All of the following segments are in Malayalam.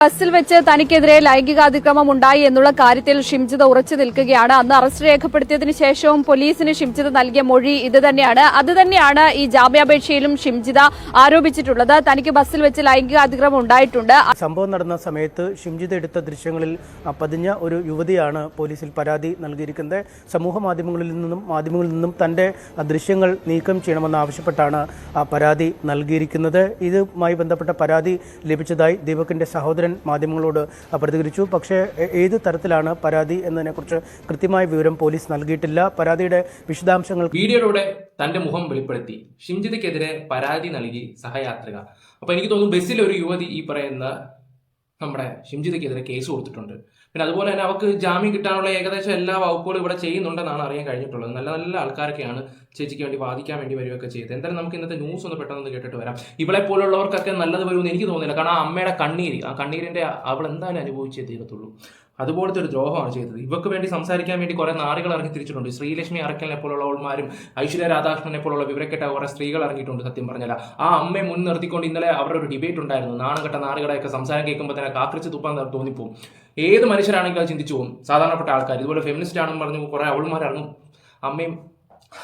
ബസ്സിൽ വെച്ച് തനിക്കെതിരെ ലൈംഗികാതിക്രമം ഉണ്ടായി എന്നുള്ള കാര്യത്തിൽ ഷിംജിത ഉറച്ചു നിൽക്കുകയാണ്. അന്ന് അറസ്റ്റ് രേഖപ്പെടുത്തിയതിനു ശേഷവും പോലീസിന് ഷിംജിത നൽകിയ മൊഴി ഇതുതന്നെയാണ്. അതുതന്നെയാണ് ഈ ജാമ്യാപേക്ഷയിലും ഷിംജിത ആരോപിച്ചിട്ടുള്ളത്. തനിക്ക് ബസ്സിൽ വെച്ച് ലൈംഗികാതിക്രമം ഉണ്ടായിട്ടുണ്ട്. സംഭവം നടന്ന സമയത്ത് ഷിംജിത എടുത്ത ദൃശ്യങ്ങളിൽ പതിഞ്ഞ ഒരു യുവതിയാണ് പോലീസിൽ പരാതി നൽകിയിരിക്കുന്നത്. സമൂഹ മാധ്യമങ്ങളിൽ നിന്നും തന്റെ ദൃശ്യങ്ങൾ നീക്കം ചെയ്യണമെന്നാവശ്യപ്പെട്ടാണ് പരാതി നൽകിയിരിക്കുന്നത്. ഇതുമായി ബന്ധപ്പെട്ട പരാതി ലഭിച്ചതായി ദീപകിന്റെ സഹോദരൻ മാധ്യമങ്ങളോട് പ്രതികരിച്ചു. പക്ഷേ ഏത് തരത്തിലാണ് പരാതി എന്നതിനെക്കുറിച്ച് കൃത്യമായ വിവരം പോലീസ് നൽകിയിട്ടില്ല. പരാതിയുടെ വിശദാംശങ്ങൾ വീഡിയോയിലൂടെ തന്റെ മുഖം വെളിപ്പെടുത്തി ഷിംജിതയ്ക്കെതിരെ പരാതി നൽകി സഹയാത്രിക. അപ്പൊ എനിക്ക് തോന്നുന്നു ബസ്സിൽ ഒരു യുവതി ഈ പറയുന്ന നമ്മുടെ ഷിംജിതയ്ക്കെതിരെ കേസ് കൊടുത്തിട്ടുണ്ട്. പിന്നെ അതുപോലെ തന്നെ അവർക്ക് ജാമ്യം കിട്ടാനുള്ള ഏകദേശം എല്ലാ വകുപ്പുകളും ഇവിടെ ചെയ്യുന്നുണ്ടെന്നാണ് അറിയാൻ കഴിഞ്ഞിട്ടുള്ളത്. നല്ല നല്ല ആൾക്കാരൊക്കെയാണ് ചേച്ചിക്ക് വേണ്ടി വാദിക്കാൻ വേണ്ടി വരികയൊക്കെ ചെയ്തത്. എന്തായാലും നമുക്ക് ഇന്നത്തെ ന്യൂസ് ഒന്ന് പെട്ടെന്ന് കേട്ടിട്ട് വരാം. ഇവളെ പോലുള്ളവർക്കൊക്കെ നല്ലത് വരുമെന്ന് എനിക്ക് തോന്നുന്നില്ല. കാരണം ആ അമ്മയുടെ കണ്ണീര്, ആ കണ്ണീരിന്റെ അവൾ എന്തായാലും അനുഭവിച്ചേ തീരത്തുള്ളൂ. അതുപോലത്തെ ഒരു ദ്രോഹമാണ് ചെയ്തത്. ഇവർക്ക് വേണ്ടി സംസാരിക്കാൻ വേണ്ടി കുറെ നാറികൾ ഇറങ്ങി തിരിച്ചിട്ടുണ്ട്. ശ്രീലക്ഷ്മി അറക്കലിനെ പോലുള്ള അവൾമാരും ഐശ്വര്യ രാധാകൃഷ്ണനെ പോലുള്ള വിവരക്കെട്ട കുറെ സ്ത്രീകൾ ഇറങ്ങിയിട്ടുണ്ട്. സത്യം പറഞ്ഞാൽ ആ അമ്മയെ മുൻ നിർത്തിക്കൊണ്ട് ഇന്നലെ അവരുടെ ഒരു ഡിബേറ്റ് ഉണ്ടായിരുന്നു. നാണംകെട്ട നാറുകളെയൊക്കെ സംസാരം കേൾക്കുമ്പോൾ തന്നെ കാക്രിച്ച് തുപ്പാൻ തോന്നിപ്പോവും. ഏത് മനുഷ്യരാണെങ്കിലും അത് ചിന്തിച്ചു പോകും. സാധാരണപ്പെട്ട ആൾക്കാർ ഇതുപോലെ ഫെമിനിസ്റ്റ് ആണെന്ന് പറഞ്ഞു കുറെ അവൾമാർ ഇറങ്ങും. അമ്മയും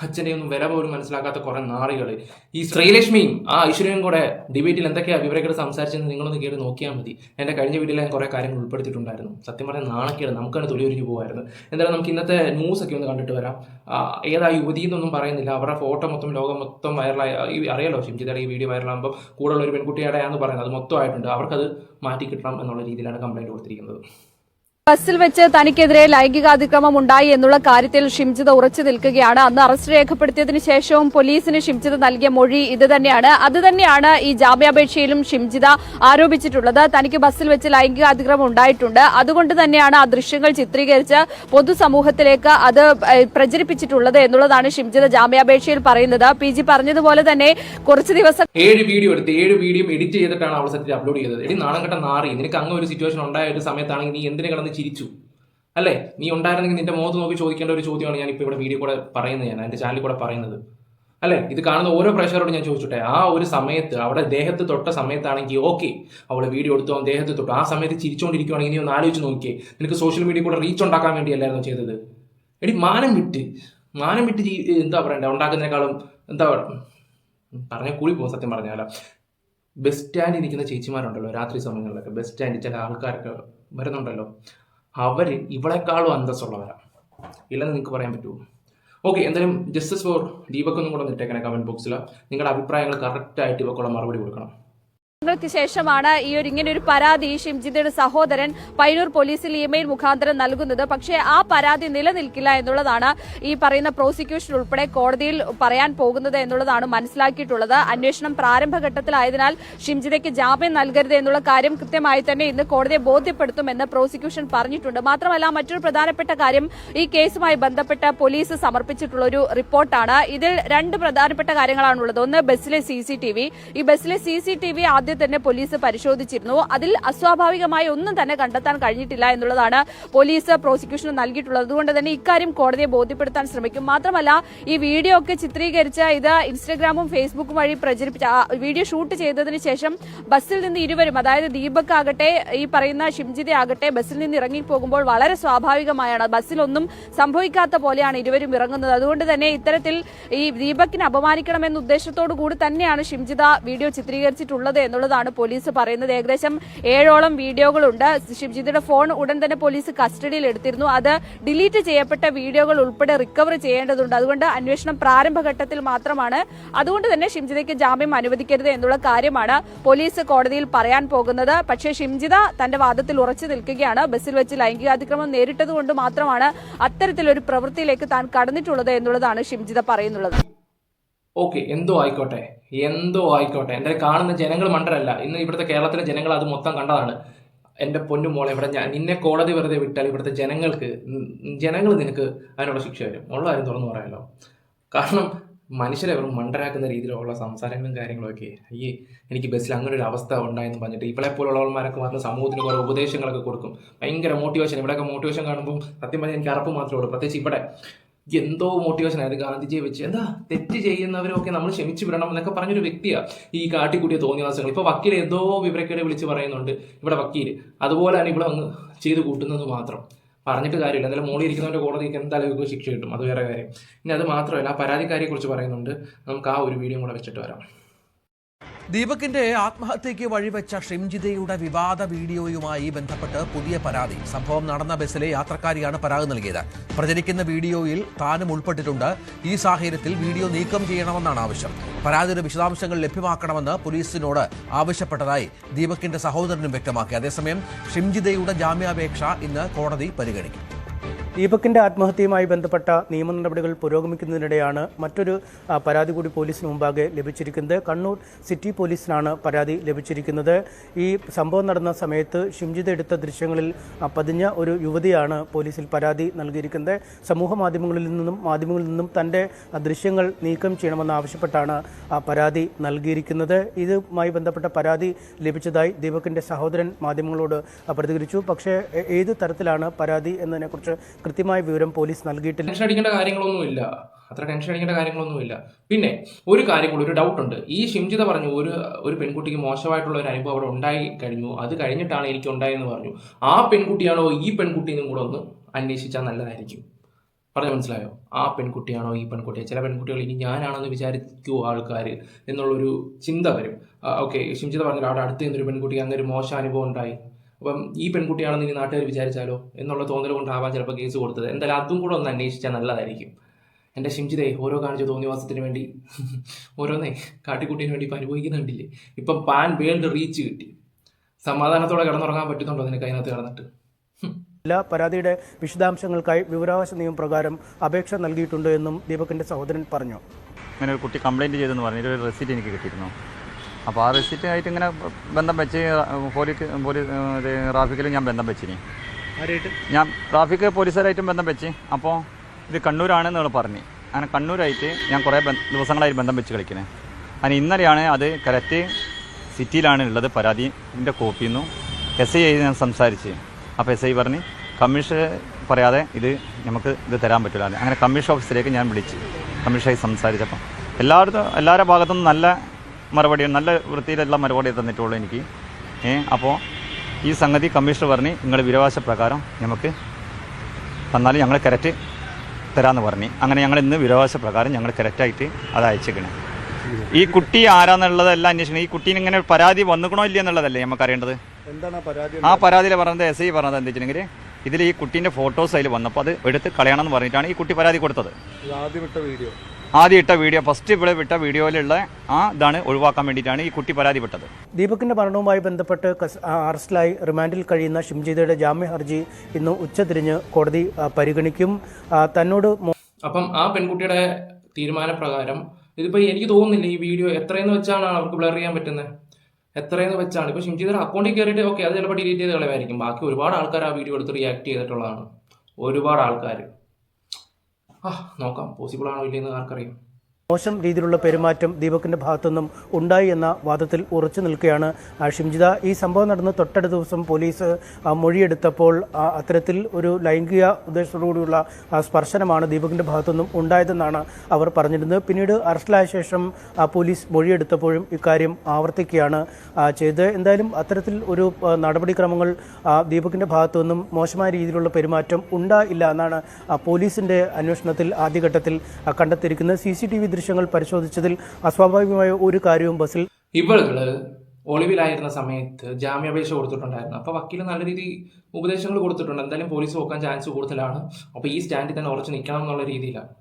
അച്ഛനെയൊന്നും വില പോലും മനസ്സിലാക്കാത്ത കുറെ നാറികൾ. ഈ ശ്രീലക്ഷ്മിയും ആ ഐശ്വര്യയും കൂടെ ഡിബേറ്റിൽ എന്തൊക്കെയാ വിവരങ്ങൾ സംസാരിച്ചെന്ന് നിങ്ങളൊന്ന് കയറി നോക്കിയാൽ മതി. എൻ്റെ കഴിഞ്ഞ വീഡിയോയിൽ ഞാൻ കുറെ കാര്യങ്ങൾ ഉൾപ്പെടുത്തിയിട്ടുണ്ടായിരുന്നു. സത്യം പറഞ്ഞാൽ നാണക്കേട്, നമുക്കാണ് തൊലിയൊരുക്കി പോകുമായിരുന്നു. എന്തായാലും നമുക്ക് ഇന്നത്തെ ന്യൂസ് ഒക്കെ ഒന്ന് കണ്ടിട്ട് വരാം. ഏതാ യുവതി എന്നൊന്നും പറയുന്നില്ല. അവരുടെ ഫോട്ടോ മൊത്തം ലോകം മൊത്തം വൈറലായി. അറിയാലോ ഷിംജിതയുടെ ഈ വീഡിയോ വൈറലാകുമ്പോൾ കൂടുതലുള്ള ഒരു പെൺകുട്ടിയുടെയാണെന്ന് പറയുന്നത്. അത് മൊത്തമായിട്ടുണ്ട്. അവർക്കത് മാറ്റി കിട്ടണം എന്നുള്ള രീതിയിലാണ് കംപ്ലൈൻറ്റ് കൊടുത്തിരിക്കുന്നത്. ബസ്സിൽ വെച്ച് തനിക്കെതിരെ ലൈംഗികാതിക്രമം ഉണ്ടായി എന്നുള്ള കാര്യത്തിൽ ഷിംജിത ഉറച്ചു നിൽക്കുകയാണ്. അന്ന് അറസ്റ്റ് രേഖപ്പെടുത്തിയതിനു ശേഷവും പോലീസിന് ഷിംജിത നൽകിയ മൊഴി ഇതുതന്നെയാണ്. അതുതന്നെയാണ് ഈ ജാമ്യാപേക്ഷയിലും ഷിംജിത ആരോപിച്ചിട്ടുള്ളത്. തനിക്ക് ബസ്സിൽ വെച്ച് ലൈംഗികാതിക്രമം ഉണ്ടായിട്ടുണ്ട്. അതുകൊണ്ട് തന്നെയാണ് ആ ദൃശ്യങ്ങൾ ചിത്രീകരിച്ച് പൊതുസമൂഹത്തിലേക്ക് അത് പ്രചരിപ്പിച്ചിട്ടുള്ളത് എന്നുള്ളതാണ് ഷിംജിത ജാമ്യാപേക്ഷയിൽ പറയുന്നത്. PG പറഞ്ഞതുപോലെ തന്നെ കുറച്ച് ദിവസം 7 വീഡിയോ എടുത്ത് 7 വീഡിയോ എഡിറ്റ് ചെയ്തിട്ടാണ് അവൾ സത്യത്തിൽ അപ്ലോഡ് ചെയ്തത്. എടി നാണം കെട്ട നാറി, നിനക്ക് അങ്ങനെ ഒരു സിറ്റുവേഷൻ ഉണ്ടായ ഒരു സമയത്താണെങ്കിൽ നീ എന്തിനു കിടന്ന് ചിരിച്ചു അല്ലേ? നീ ഉണ്ടായിരുന്നെങ്കിൽ നിന്റെ മുഖത്ത് നോക്കി ചോദിക്കേണ്ട ഒരു ചോദ്യമാണ് ഞാൻ ഇപ്പോൾ ഇവിടെ വീഡിയോ കൂടെ പറയുന്നത്, ഞാൻ എൻ്റെ ചാനലിൽ കൂടെ പറയുന്നത് അല്ലേ? ഇത് കാണുന്ന ഓരോ പ്രേക്ഷകരോട് ഞാൻ ചോദിച്ചോട്ടെ, ആ ഒരു സമയത്ത് അവിടെ ദേഹത്ത് തൊട്ട സമയത്താണെങ്കിൽ ഓക്കെ, അവളെ വീഡിയോ എടുത്തോ ദേഹത്ത് തൊട്ടു, ആ സമയത്ത് ചിരിച്ചുകൊണ്ടിരിക്കുവാണെങ്കിൽ നീ ഒന്ന് ആലോചിച്ച് നോക്കിയേ. നിനക്ക് സോഷ്യൽ മീഡിയ കൂടെ റീച്ച് ഉണ്ടാക്കാൻ വേണ്ടിയല്ലായിരുന്നു ചെയ്തത്. എടി മാനം വിട്ട് എന്താ പറയണ്ടേ, ഉണ്ടാക്കുന്നതിനേക്കാളും എന്താ പറഞ്ഞാൽ കൂടി പോകും. സത്യം പറഞ്ഞാലോ, ബസ് സ്റ്റാൻഡിൽ നിൽക്കുന്ന ചേച്ചിമാരുണ്ടല്ലോ രാത്രി സമയങ്ങളിലൊക്കെ, ബസ് സ്റ്റാൻഡിൽ ചില ആൾക്കാരൊക്കെ വരുന്നുണ്ടല്ലോ, അവർ ഇവളെക്കാളും അന്തസ്സുള്ളവരാണ്. ഇല്ലെന്ന് നിങ്ങൾക്ക് പറയാൻ പറ്റുമോ? ഓക്കെ, എന്തായാലും ജസ്റ്റിസ് ഫോർ ദീപക് ഒന്നും കൂടെ ഇട്ടേക്കണേ കമന്റ് ബോക്സിൽ. നിങ്ങളുടെ അഭിപ്രായങ്ങൾ കറക്റ്റായിട്ട് ഇവക്കുള്ള മറുപടി കൊടുക്കണം. ങ്ങൾക്ക് ശേഷമാണ് ഇങ്ങനെ ഒരു പരാതി ഷിംജിതയുടെ സഹോദരൻ പയ്യന്നൂർ പോലീസിൽ ഇമെയിൽ മുഖാന്തരം നൽകുന്നത്. പക്ഷേ ആ പരാതി നിലനിൽക്കില്ല എന്നുള്ളതാണ് ഈ പറയുന്ന പ്രോസിക്യൂഷൻ ഉൾപ്പെടെ കോടതിയിൽ പറയാൻ പോകുന്നത് എന്നുള്ളതാണ് മനസ്സിലാക്കിയിട്ടുള്ളത്. അന്വേഷണം പ്രാരംഭഘട്ടത്തിലായതിനാൽ ഷിംജിതയ്ക്ക് ജാമ്യം നൽകരുത് എന്നുള്ള കാര്യം കൃത്യമായി തന്നെ ഇന്ന് കോടതിയെ ബോധ്യപ്പെടുത്തുമെന്ന് പ്രോസിക്യൂഷൻ പറഞ്ഞിട്ടുണ്ട്. മാത്രമല്ല, മറ്റൊരു പ്രധാനപ്പെട്ട കാര്യം ഈ കേസുമായി ബന്ധപ്പെട്ട് പോലീസ് സമർപ്പിച്ചിട്ടുള്ള ഒരു റിപ്പോർട്ടാണ്. ഇതിൽ 2 പ്രധാനപ്പെട്ട കാര്യങ്ങളാണുള്ളത്. ഒന്ന്, ബസ്സിലെ CCTV. ഈ ബസ്സിലെ CCTV ആദ്യം തന്നെ പോലീസ് പരിശോധിച്ചിരുന്നു. അതിൽ അസ്വാഭാവികമായി ഒന്നും തന്നെ കണ്ടെത്താൻ കഴിഞ്ഞിട്ടില്ല എന്നുള്ളതാണ് പോലീസ് പ്രോസിക്യൂഷന് നൽകിയിട്ടുള്ളത്. അതുകൊണ്ട് തന്നെ ഇക്കാര്യം കോടതിയെ ബോധ്യപ്പെടുത്താൻ ശ്രമിക്കും. മാത്രമല്ല, ഈ വീഡിയോ ഒക്കെ ചിത്രീകരിച്ച് ഇത് ഇൻസ്റ്റഗ്രാമും ഫേസ്ബുക്കും വഴി പ്രചരിപ്പിച്ച വീഡിയോ ഷൂട്ട് ചെയ്തതിന് ശേഷം ബസ്സിൽ നിന്ന് ഇരുവരും, അതായത് ദീപക് ആകട്ടെ ഈ പറയുന്ന ഷിംജിത ആകട്ടെ, ബസ്സിൽ നിന്ന് ഇറങ്ങിപ്പോകുമ്പോൾ വളരെ സ്വാഭാവികമായാണ്, ബസ്സിലൊന്നും സംഭവിക്കാത്ത പോലെയാണ് ഇരുവരും ഇറങ്ങുന്നത്. അതുകൊണ്ട് തന്നെ ഇത്തരത്തിൽ ഈ ദീപകിനെ അപമാനിക്കണമെന്ന ഉദ്ദേശത്തോടു കൂടി തന്നെയാണ് ഷിംജിത വീഡിയോ ചിത്രീകരിച്ചിട്ടുള്ളത് എന്നുള്ളതാണ് പോലീസ് പറയുന്നത്. ഏകദേശം 7ഓളം വീഡിയോകളുണ്ട്. ഷിംജിതയുടെ ഫോൺ ഉടൻ തന്നെ പോലീസ് കസ്റ്റഡിയിൽ എടുത്തിരുന്നു. അത് ഡിലീറ്റ് ചെയ്യപ്പെട്ട വീഡിയോകൾ ഉൾപ്പെടെ റിക്കവർ ചെയ്യേണ്ടതുണ്ട്. അതുകൊണ്ട് അന്വേഷണം പ്രാരംഭഘട്ടത്തിൽ മാത്രമാണ്. അതുകൊണ്ട് തന്നെ ഷിംജിതയ്ക്ക് ജാമ്യം അനുവദിക്കരുത് എന്നുള്ള കാര്യമാണ് പോലീസ് കോടതിയിൽ പറയാൻ പോകുന്നത്. പക്ഷേ ഷിംജിത തന്റെ വാദത്തിൽ ഉറച്ചു നിൽക്കുകയാണ്. ബസ്സിൽ വെച്ച് ലൈംഗികാതിക്രമം നേരിട്ടതുകൊണ്ട് മാത്രമാണ് അത്തരത്തിലൊരു പ്രവൃത്തിയിലേക്ക് താൻ കടന്നിട്ടുള്ളത് എന്നുള്ളതാണ് ഷിംജിത പറയുന്നുള്ളത്. ഓക്കെ, എന്തോ ആയിക്കോട്ടെ. എൻ്റെ കാണുന്ന ജനങ്ങൾ മണ്ടരല്ല. ഇന്ന് ഇവിടുത്തെ കേരളത്തിലെ ജനങ്ങൾ അത് മൊത്തം കണ്ടതാണ്. എൻ്റെ പൊന്നു മോളെ, ഇവിടെ നിന്നെ കോടതി വെറുതെ വിട്ടാൽ ഇവിടുത്തെ ജനങ്ങൾ നിനക്ക് അതിനുള്ള ശിക്ഷ വരും. ഉള്ള കാര്യം തുറന്നു പറയാമല്ലോ. കാരണം മനുഷ്യരെ വെറും മണ്ടരാക്കുന്ന രീതിയിലുള്ള സംസാരങ്ങളും കാര്യങ്ങളൊക്കെ. എനിക്ക് ബസ്സിൽ അങ്ങനെ ഒരു അവസ്ഥ ഉണ്ടായെന്ന് പറഞ്ഞിട്ട് ഇവളെ പോലുള്ളവന്മാരൊക്കെ വന്ന് സമൂഹത്തിന് കുറേ ഉപദേശങ്ങളൊക്കെ കൊടുക്കും. ഭയങ്കര മോട്ടിവേഷൻ. ഇവിടെയൊക്കെ മോട്ടിവേഷൻ കാണുമ്പോൾ സത്യം പറഞ്ഞാൽ എനിക്ക് അറപ്പ് മാത്രമേ ഉള്ളൂ. പ്രത്യേകിച്ച് ഇവിടെ എന്തോ മോട്ടിവേഷൻ ആയത് ഗാന്ധിജിയെ വെച്ച് എന്താ തെറ്റ് ചെയ്യുന്നവരൊക്കെ നമ്മൾ ക്ഷമിച്ചു വിടണം എന്നൊക്കെ പറഞ്ഞൊരു വ്യക്തിയാണ് ഈ കാട്ടിക്കൂട്ടിയ തോന്നിവാസങ്ങൾ. ഇപ്പോൾ വക്കീൽ ഏതോ വിവരക്കേട് വിളിച്ച് പറയുന്നുണ്ട് ഇവിടെ വക്കീൽ, അതുപോലെയാണ് ഇവിടെ അങ്ങ് ചെയ്ത് കൂട്ടുന്നത് മാത്രം. പറഞ്ഞിട്ട് കാര്യമില്ല. എന്തായാലും മോളിൽ ഇരിക്കുന്നവൻ്റെ കോടതിക്ക് എന്തായാലും ശിക്ഷ കിട്ടും, അത് വേറെ കാര്യം. ഇനി അത് മാത്രമല്ല, ആ പരാതിക്കാരിയെ കുറിച്ച് പറയുന്നുണ്ട്. നമുക്ക് ആ ഒരു വീഡിയോ കൂടെ വെച്ചിട്ട് വരാം. ദീപകിന്റെ ആത്മഹത്യയ്ക്ക് വഴിവെച്ച ഷിംജിതയുടെ വിവാദ വീഡിയോയുമായി ബന്ധപ്പെട്ട് പുതിയ പരാതി. സംഭവം നടന്ന ബസ്സിലെ യാത്രക്കാരിയാണ് പരാതി നൽകിയത്. പ്രചരിക്കുന്ന വീഡിയോയിൽ താനും ഉൾപ്പെട്ടിട്ടുണ്ട്. ഈ സാഹചര്യത്തിൽ വീഡിയോ നീക്കം ചെയ്യണമെന്നാണ് ആവശ്യം. പരാതിയുടെ വിശദാംശങ്ങൾ ലഭ്യമാക്കണമെന്ന് പോലീസിനോട് ആവശ്യപ്പെട്ടതായി ദീപകിന്റെ സഹോദരനും വ്യക്തമാക്കി. അതേസമയം ഷിംജിതയുടെ ജാമ്യാപേക്ഷ ഇന്ന് കോടതി പരിഗണിക്കും. ദീപകിന്റെ ആത്മഹത്യയുമായി ബന്ധപ്പെട്ട നിയമ നടപടികൾ പുരോഗമിക്കുന്നതിനിടെയാണ് മറ്റൊരു പരാതി കൂടി പോലീസിന് മുമ്പാകെ ലഭിച്ചിരിക്കുന്നത്. കണ്ണൂർ സിറ്റി പോലീസിനാണ് പരാതി ലഭിച്ചിരിക്കുന്നത്. ഈ സംഭവം നടന്ന സമയത്ത് ഷിംജിത എടുത്ത ദൃശ്യങ്ങളിൽ പതിഞ്ഞ ഒരു യുവതിയാണ് പോലീസിൽ പരാതി നൽകിയിരിക്കുന്നത്. സമൂഹ മാധ്യമങ്ങളിൽ നിന്നും തൻ്റെ ദൃശ്യങ്ങൾ നീക്കം ചെയ്യണമെന്നാവശ്യപ്പെട്ടാണ് പരാതി നൽകിയിരിക്കുന്നത്. ഇതുമായി ബന്ധപ്പെട്ട പരാതി ലഭിച്ചതായി ദീപകിന്റെ സഹോദരൻ മാധ്യമങ്ങളോട് പ്രതികരിച്ചു. പക്ഷേ ഏത് തരത്തിലാണ് പരാതി എന്നതിനെക്കുറിച്ച് കൃത്യമായ വിവരം പോലീസ് നൽകിയിട്ടില്ല. ടെൻഷൻ അടിക്കേണ്ട കാര്യങ്ങളൊന്നുമില്ല, അത്ര ടെൻഷൻ അടിക്കേണ്ട കാര്യങ്ങളൊന്നുമില്ല. പിന്നെ ഒരു കാര്യം കൂടി, ഒരു ഡൗട്ട് ഉണ്ട്. ഈ ഷിംജിത പറഞ്ഞു ഒരു പെൺകുട്ടിക്ക് മോശമായിട്ടുള്ള ഒരു അനുഭവം അവിടെ ഉണ്ടായി കഴിഞ്ഞു, അത് കഴിഞ്ഞിട്ടാണ് എനിക്ക് ഉണ്ടായെന്ന് പറഞ്ഞു. ആ പെൺകുട്ടിയാണോ ഈ പെൺകുട്ടിയെന്നും കൂടെ ഒന്ന് അന്വേഷിച്ചാൽ നല്ലതായിരിക്കും. പറഞ്ഞ മനസ്സിലായോ? ആ പെൺകുട്ടിയാണോ ഈ പെൺകുട്ടിയെ? ചില പെൺകുട്ടികൾ ഇനി ഞാനാണെന്ന് വിചാരിക്കുമോ ആൾക്കാർ എന്നുള്ളൊരു ചിന്ത വരും. ഓക്കെ, ഷിംജിത പറഞ്ഞല്ലോ അവിടെ അടുത്ത് നിന്നൊരു പെൺകുട്ടിക്ക് അങ്ങനെ ഒരു മോശം അനുഭവം ഉണ്ടായി, അപ്പം ഈ പെൺകുട്ടിയാണെന്ന് ഇനി നാട്ടുകാർ വിചാരിച്ചാലോ എന്നുള്ള തോന്നൽ കൊണ്ടാവാൻ ചിലപ്പോൾ കേസ് കൊടുത്തത്. എന്തായാലും അതും കൂടെ ഒന്ന് അന്വേഷിച്ചാൽ നല്ലതായിരിക്കും. എൻ്റെ ഷിംജിതയെ ഓരോ കാണിച്ച തോന്നിവാസത്തിന് വേണ്ടി ഓരോന്നേ കാട്ടിക്കുട്ടിന് വേണ്ടി ഇപ്പം അനുഭവിക്കുന്നുണ്ടില്ലേ. ഇപ്പം പാൻ വേൾഡ് റീച്ച് കിട്ടി. സമാധാനത്തോടെ കിടന്നുറങ്ങാൻ പറ്റുന്നുണ്ടോ നിനക്ക് അതിനകത്ത് കിടന്നിട്ട്? പരാതിയുടെ വിശദാംശങ്ങൾക്കായി വിവരാവകാശ നിയമപ്രകാരം അപേക്ഷ നൽകിയിട്ടുണ്ട് എന്നും ദീപകിന്റെ സഹോദരൻ പറഞ്ഞു. അങ്ങനെ ഒരു കുട്ടി കംപ്ലയിൻറ്റ് ചെയ്തെന്ന് പറഞ്ഞിട്ട് ഒരു റെസിറ്റ് എനിക്ക് കിട്ടിയിരുന്നു. അപ്പോൾ ആ റെസിറ്റായിട്ട് ഇങ്ങനെ ബന്ധം വെച്ച് ട്രാഫിക്കിലും ഞാൻ ബന്ധം വെച്ചിനി. ഞാൻ ട്രാഫിക് പോലീസുകാരായിട്ടും ബന്ധം വെച്ച്. അപ്പോൾ ഇത് കണ്ണൂരാണെന്ന് നിങ്ങൾ പറഞ്ഞു. അങ്ങനെ കണ്ണൂരായിട്ട് ഞാൻ കുറേ ദിവസങ്ങളായിട്ട് ബന്ധം വെച്ച് കളിക്കുന്നത്. അങ്ങനെ ഇന്നലെയാണ് അത് കറക്റ്റ് സിറ്റിയിലാണ് ഉള്ളത് പരാതിൻ്റെ കോപ്പിന്നു SI ഞാൻ സംസാരിച്ച്. അപ്പോൾ SI പറഞ്ഞ് കമ്മീഷൻ പറയാതെ നമുക്ക് തരാൻ പറ്റില്ല. അങ്ങനെ കമ്മീഷൻ ഓഫീസിലേക്ക് ഞാൻ വിളിച്ച് കമ്മീഷനായി സംസാരിച്ചപ്പം എല്ലാവരുടെ ഭാഗത്തുനിന്നും നല്ല മറുപടി, നല്ല വൃത്തിയിലുള്ള മറുപടി തന്നിട്ടുള്ളൂ എനിക്ക്. അപ്പോൾ ഈ സംഗതി കമ്മീഷണർ പറഞ്ഞ് നിങ്ങൾ വിവരാവകാശ പ്രകാരം നമുക്ക് തന്നാലും ഞങ്ങൾ കറക്റ്റ് തരാമെന്ന് പറഞ്ഞ്. അങ്ങനെ ഞങ്ങൾ ഇന്ന് വിവരാവകാശ പ്രകാരം ഞങ്ങൾ കറക്റ്റായിട്ട് അത് അയച്ചേക്കണം. ഈ കുട്ടി ആരാന്നുള്ളതെല്ലാം അന്വേഷിക്കണം. ഈ കുട്ടീന് ഇങ്ങനെ പരാതി വന്നിക്കണോ ഇല്ല എന്നുള്ളതല്ലേ നമുക്ക് അറിയേണ്ടത്. ആ പരാതിയിൽ പറഞ്ഞത് SI പറഞ്ഞത് എന്താ വെച്ചിട്ടുണ്ടെങ്കിൽ ഇതിൽ ഈ കുട്ടീൻ്റെ ഫോട്ടോസ് അതിൽ വന്നപ്പോൾ അത് എടുത്ത് കളയണമെന്ന് പറഞ്ഞിട്ടാണ് ഈ കുട്ടി പരാതി കൊടുത്തത്. ആദ്യം ഇട്ട വീഡിയോ, ഫസ്റ്റ് ഇവിടെ വിട്ട വീഡിയോയിലുള്ള ഇതാണ് ഒഴിവാക്കാൻ വേണ്ടിയിട്ടാണ് ഈ കുട്ടി പരാതിപ്പെട്ടത്. ദീപകിന്റെ മരണവുമായി ബന്ധപ്പെട്ട് അറസ്റ്റിലായി റിമാൻഡിൽ കഴിയുന്ന ഷിംജിതയുടെ ജാമ്യ ഹർജി ഇന്ന് ഉച്ചതിരിഞ്ഞ് കോടതി പരിഗണിക്കും. തന്നോട് അപ്പം ആ പെൺകുട്ടിയുടെ തീരുമാനപ്രകാരം ഇതിപ്പോൾ എനിക്ക് തോന്നുന്നില്ല ഈ വീഡിയോ എത്രയെന്ന് വെച്ചാണ് അവർക്ക് ബ്ലർ ചെയ്യാൻ പറ്റുന്നത്. എത്രയെന്ന് വെച്ചാണ് ഇപ്പോൾ ഷിംജിതയുടെ അക്കൗണ്ടിൽ കയറിയിട്ട് ഓക്കെ അത് ചിലപ്പോൾ ഡിലീറ്റ് ചെയ്ത് കളയുമായിരിക്കും. ബാക്കി ഒരുപാട് ആൾക്കാർ ആ വീഡിയോ എടുത്ത് റിയാക്ട് ചെയ്തിട്ടുള്ളതാണ്. ഒരുപാട് ആൾക്കാർ. നോക്കാം പോസിബിൾ ആണോ ഇല്ലെന്ന് ആർക്കറിയാം. മോശം രീതിയിലുള്ള പെരുമാറ്റം ദീപകിന്റെ ഭാഗത്തുനിന്നും ഉണ്ടായി എന്ന വാദത്തിൽ ഉറച്ചു നിൽക്കുകയാണ് ഷിംജിത. ഈ സംഭവം നടന്ന് തൊട്ടടുത്ത ദിവസം പോലീസ് മൊഴിയെടുത്തപ്പോൾ അത്തരത്തിൽ ഒരു ലൈംഗിക ഉദ്ദേശത്തോടുകൂടിയുള്ള സ്പർശനമാണ് ദീപകിന്റെ ഭാഗത്തുനിന്നും ഉണ്ടായതെന്നാണ് അവർ പറഞ്ഞിരുന്നത്. പിന്നീട് അറസ്റ്റിലായ ശേഷം പോലീസ് മൊഴിയെടുത്തപ്പോഴും ഇക്കാര്യം ആവർത്തിക്കുകയാണ് ചെയ്തത്. എന്തായാലും അത്തരത്തിൽ ഒരു നടപടിക്രമങ്ങൾ ദീപകിന്റെ ഭാഗത്തുനിന്നും മോശമായ രീതിയിലുള്ള പെരുമാറ്റം ഉണ്ടായില്ല എന്നാണ് പോലീസിന്റെ അന്വേഷണത്തിൽ ആദ്യഘട്ടത്തിൽ കണ്ടെത്തിയിരിക്കുന്നത്. CCTV ദൃശ്യങ്ങൾ പരിശോധിച്ചതിൽ അസ്വാഭാവികമായ ഒരു കാര്യവും ബസ്സിൽ ഇവള് ഒളിവിലായിരുന്ന സമയത്ത് ജാമ്യാപേക്ഷ കൊടുത്തിട്ടുണ്ടായിരുന്നു. അപ്പോൾ വക്കീൽ നല്ല രീതിയിൽ ഉപദേശങ്ങൾ കൊടുത്തിട്ടുണ്ട്. എന്തായാലും പോലീസ് നോക്കാൻ ചാൻസ് കൂടുതലാണ്. അപ്പോൾ ഈ സ്റ്റാൻഡിൽ തന്നെ ഉറച്ചു നിൽക്കണം എന്നുള്ള രീതിയിലാണ്.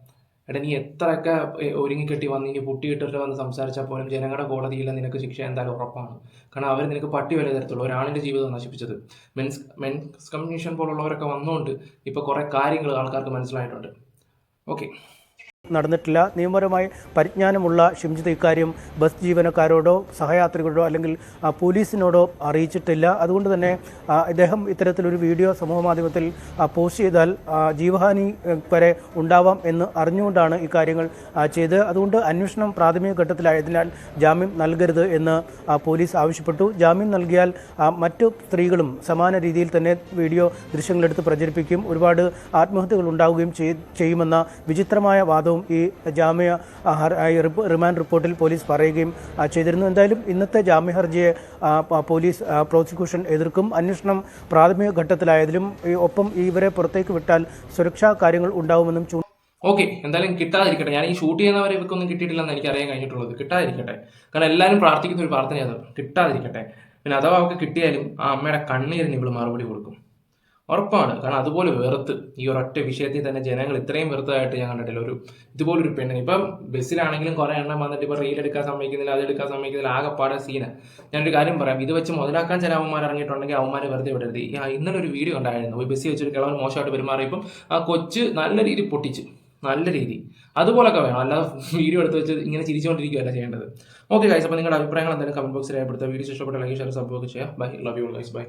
എടാ നീ എത്രയൊക്കെ ഒരുങ്ങിക്കെട്ടി വന്ന് ഇനി പൊട്ടിയിട്ടിട്ട് വന്ന് സംസാരിച്ചാൽ പോലും ജനങ്ങളുടെ കോടതിയിൽ നിനക്ക് ശിക്ഷ എന്തായാലും ഉറപ്പാണ്. കാരണം അവർ നിനക്ക് പട്ടി വില തരത്തുള്ളൂ. ഒരാളിൻ്റെ ജീവിതം നശിപ്പിച്ചത്. മെൻസ് കമ്മീഷൻ പോലുള്ളവരൊക്കെ വന്നുകൊണ്ട് ഇപ്പോൾ കുറേ കാര്യങ്ങൾ ആൾക്കാർക്ക് മനസ്സിലായിട്ടുണ്ട്. ഓക്കെ. നടന്നിട്ടില്ല. നിയമപരമായി പരിജ്ഞാനമുള്ള ഷിംജിത്ത് ഇക്കാര്യം ബസ് ജീവനക്കാരോടോ സഹയാത്രികരോടോ അല്ലെങ്കിൽ പോലീസിനോടോ അറിയിച്ചിട്ടില്ല. അതുകൊണ്ട് തന്നെ ഇദ്ദേഹം ഇത്തരത്തിലൊരു വീഡിയോ സമൂഹമാധ്യമത്തിൽ പോസ്റ്റ് ചെയ്താൽ ജീവഹാനി വരെ ഉണ്ടാവാം എന്ന് അറിഞ്ഞുകൊണ്ടാണ് ഇക്കാര്യങ്ങൾ ചെയ്ത്. അതുകൊണ്ട് അന്വേഷണം പ്രാഥമിക ഘട്ടത്തിലായതിനാൽ ജാമ്യം നൽകരുത് എന്ന് പോലീസ് ആവശ്യപ്പെട്ടു. ജാമ്യം നൽകിയാൽ മറ്റു സ്ത്രീകളും സമാന രീതിയിൽ തന്നെ വീഡിയോ ദൃശ്യങ്ങളെടുത്ത് പ്രചരിപ്പിക്കും, ഒരുപാട് ആത്മഹത്യകൾ ഉണ്ടാവുകയും ചെയ്യുമെന്ന വിചിത്രമായ വാദവും ഈ ജാമ്യ റിമാൻഡ് റിപ്പോർട്ടിൽ പോലീസ് പറയുകയും ചെയ്തിരുന്നു. എന്തായാലും ഇന്നത്തെ ജാമ്യ ഹർജിയെ പോലീസ് പ്രോസിക്യൂഷൻ എതിർക്കും. അന്വേഷണം പ്രാഥമിക ഘട്ടത്തിലായതിലും ഒപ്പം ഇവരെ പുറത്തേക്ക് വിട്ടാൽ സുരക്ഷാ കാര്യങ്ങൾ ഉണ്ടാവുമെന്നും ഓക്കെ, എന്തായാലും കിട്ടാതിരിക്കട്ടെ. ഞാൻ ഈ ഷൂട്ട് ചെയ്യുന്നവരെ ഇവർക്കൊന്നും കിട്ടിയിട്ടില്ലെന്ന് എനിക്ക് അറിയാൻ കഴിഞ്ഞിട്ടുള്ളത്. കിട്ടാതിരിക്കട്ടെ, കാരണം എല്ലാവരും പ്രാർത്ഥിക്കുന്ന ഒരു പ്രാർത്ഥനയാണ് കിട്ടാതിരിക്കട്ടെ. പിന്നെ അഥവാ അവർക്ക് കിട്ടിയാലും ആ അമ്മയുടെ കണ്ണീരിന് ഇവള് മറുപടി കൊടുക്കും, ഉറപ്പാണ്. കാരണം അതുപോലെ വെറുത്ത് ഈ ഒരൊറ്റ വിഷയത്തിൽ തന്നെ ജനങ്ങൾ ഇത്രയും വെറുത്തതായിട്ട് ഞാൻ കണ്ടിട്ടില്ല. ഇതുപോലൊരു പെണ്ണിന് ഇപ്പം ബസ്സിലാണെങ്കിലും കുറെ എണ്ണം വന്നിട്ട് ഇപ്പം റീൽ എടുക്കാൻ സമ്മതിക്കുന്നില്ല, അത് എടുക്കാൻ സമ്മതിക്കുന്നില്ല, ആകെപ്പാടെ സീന. ഞാനൊരു കാര്യം പറയാം, ഇത് വെച്ച് മുതലാക്കാൻ ചില അവന്മാർ ഇറങ്ങിയിട്ടുണ്ടെങ്കിൽ അവന്മാരെ വെറുതെ വിടരുത്. ഇന്നലെ ഒരു വീഡിയോ ഉണ്ടായിരുന്നു, ഒരു ബസ്സിൽ വെച്ചൊരു കിളവൻ മോശമായിട്ട് പെരുമാറിയപ്പം ആ കൊച്ച് നല്ല രീതിയിൽ പൊട്ടിച്ചു, നല്ല രീതി. അതുപോലൊക്കെ വേണം, അല്ലാതെ വീഡിയോ എടുത്ത് വെച്ച് ഇങ്ങനെ ചിരിച്ചുകൊണ്ടിരിക്കുകയല്ല ചെയ്യേണ്ടത്. ഓക്കെ ഗൈസ്, അപ്പോൾ നിങ്ങളുടെ അഭിപ്രായങ്ങൾ എന്തായാലും കമന്റ് ബോക്സിൽ രേഖപ്പെടുത്തുക. വീഡിയോ ഇഷ്ടപ്പെട്ട ലൈക്ക് ഷെയർ സബ്സ്ക്രൈബ് ചെയ്യുക. Bye, love you guys, by.